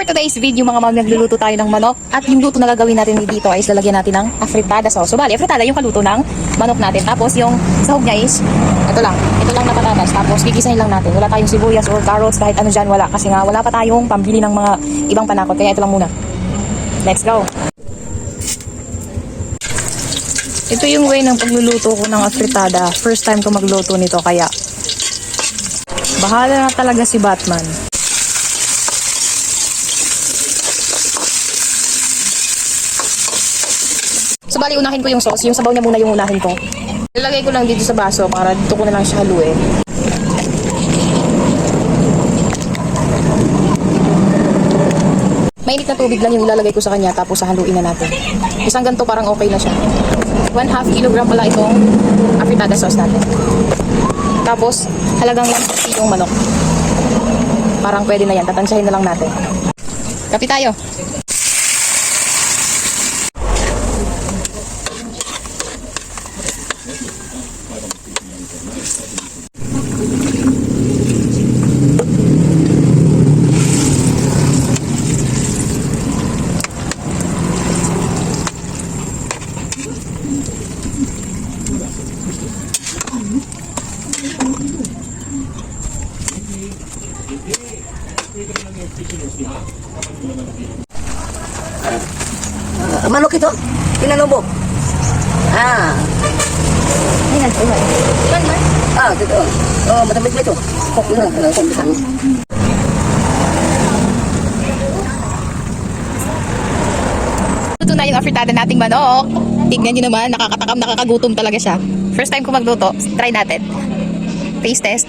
For today's video mga ma'am, nagluluto tayo ng manok. At yung luto na gagawin natin dito ay lalagyan natin ng afritada sauce. So bali, afritada yung kaluto ng manok natin. Tapos yung sahog niya is, ito lang na patatas. Tapos gigisahin lang natin. Wala tayong sibuyas or carrots, kahit ano dyan, wala. Kasi nga wala pa tayong pambili ng mga ibang panakot. Kaya ito lang muna. Let's go! Ito yung way ng pagluluto ko ng afritada. First time ko magluto nito, kaya bahala na talaga si Batman. So bali, unahin ko yung sauce. Yung sabaw niya muna yung unahin ko. Ilalagay ko lang dito sa baso para dito ko na lang siya haluin. Mainit na tubig lang yung ilalagay ko sa kanya, tapos haluin na natin. Isang ganito parang okay na siya. 1/2 kilogram pala itong afritada sauce natin. Tapos halagang 150 yung manok. Parang pwede na yan. Tatansyahin na lang natin. Kape tayo. Manok ito? Pinalubog? Ayan, ayan. Ito. Matamis ba ito? Luto na yung afritada nating manok. Tignan nyo naman, nakakatakam, nakakagutom talaga siya. First time ko magluto, try natin. Taste test.